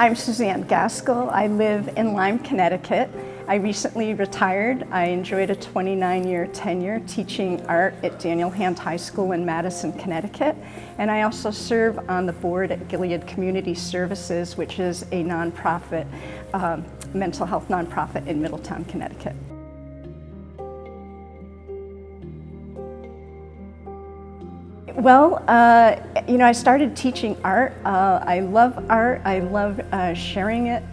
I'm Suzanne Gaskell. I live in Lyme, Connecticut. I recently retired. I enjoyed a 29-year tenure teaching art at Daniel Hand High School in Madison, Connecticut. And I also serve on the board at Gilead Community Services, which is a nonprofit, mental health nonprofit in Middletown, Connecticut. Well, I started teaching art. I love art. I love sharing it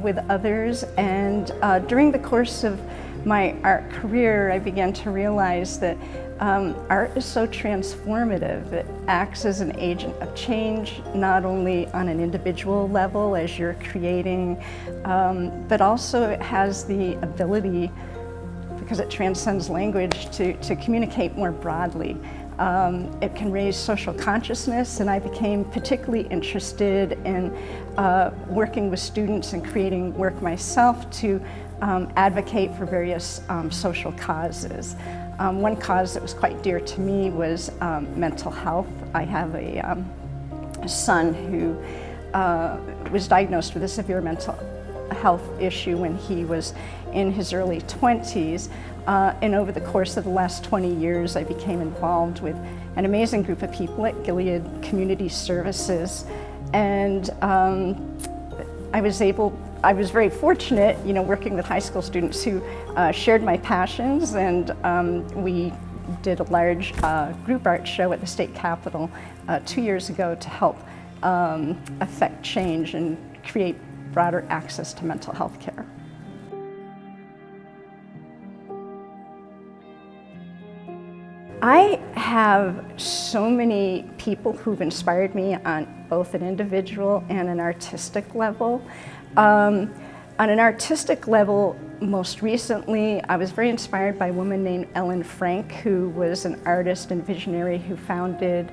with others. And during the course of my art career, I began to realize that art is so transformative. It acts as an agent of change, not only on an individual level as you're creating, but also it has the ability, because it transcends language, to communicate more broadly. It can raise social consciousness, and I became particularly interested in working with students and creating work myself to advocate for various social causes. One cause that was quite dear to me was mental health. I have a son who was diagnosed with a severe mental health issue when he was in his early 20s. And over the course of the last 20 years, I became involved with an amazing group of people at Gilead Community Services. And I was very fortunate, working with high school students who shared my passions, and we did a large group art show at the state capitol 2 years ago to help affect change and create broader access to mental health care. I have so many people who've inspired me on both an individual and an artistic level. On an artistic level, most recently, I was very inspired by a woman named Ellen Frank, who was an artist and visionary who founded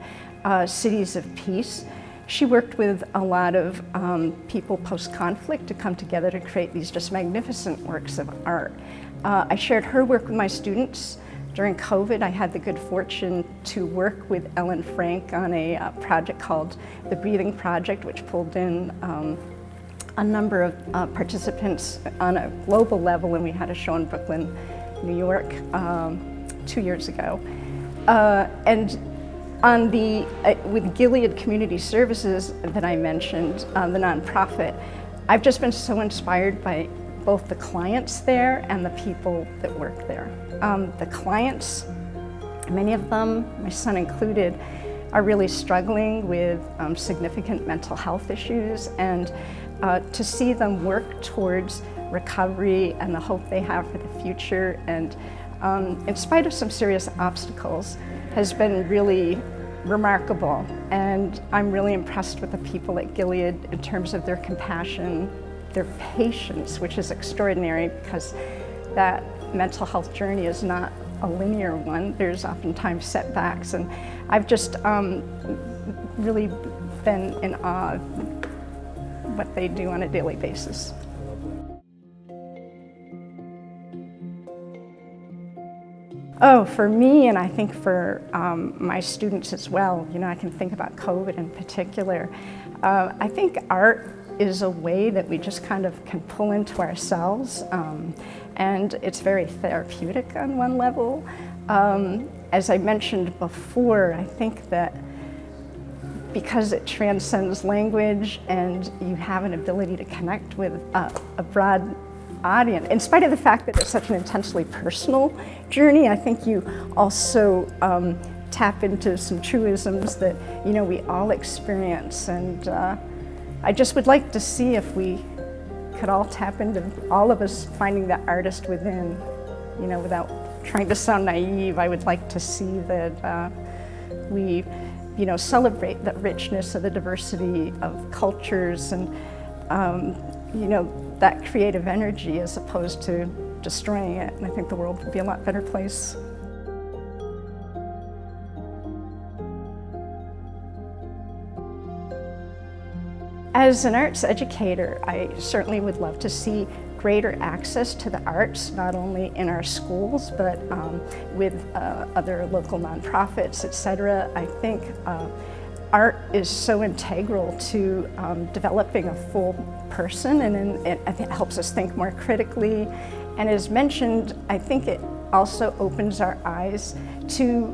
Cities of Peace. She worked with a lot of people post-conflict to come together to create these just magnificent works of art. I shared her work with my students. During COVID, I had the good fortune to work with Ellen Frank on a project called the Breathing Project, which pulled in a number of participants on a global level, and we had a show in Brooklyn, New York, 2 years ago. And on with Gilead Community Services that I mentioned, the nonprofit, I've just been so inspired by both the clients there and the people that work there. The clients, many of them, my son included, are really struggling with significant mental health issues, and to see them work towards recovery and the hope they have for the future, and in spite of some serious obstacles, has been really remarkable. And I'm really impressed with the people at Gilead in terms of their compassion, their patience, which is extraordinary, because that mental health journey is not a linear one. There's oftentimes setbacks, and I've just really been in awe of what they do on a daily basis. Oh, for me, and I think for my students as well, I can think about COVID in particular. I think art is a way that we just kind of can pull into ourselves, and it's very therapeutic on one level. As I mentioned before, I think that because it transcends language and you have an ability to connect with a broad audience, in spite of the fact that it's such an intensely personal journey, I think you also tap into some truisms that we all experience, and I just would like to see if we could all tap into all of us finding the artist within, without trying to sound naive. I would like to see that we, celebrate the richness of the diversity of cultures and, that creative energy as opposed to destroying it. And I think the world would be a lot better place. As an arts educator, I certainly would love to see greater access to the arts, not only in our schools, but with other local nonprofits, etc. I think art is so integral to developing a full person, and I think it helps us think more critically. And as mentioned, I think it also opens our eyes to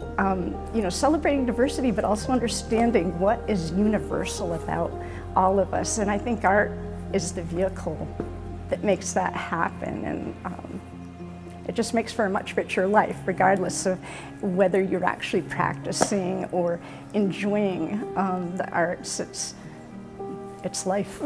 celebrating diversity, but also understanding what is universal about all of us. And I think art is the vehicle that makes that happen. And it just makes for a much richer life, regardless of whether you're actually practicing or enjoying the arts. It's life.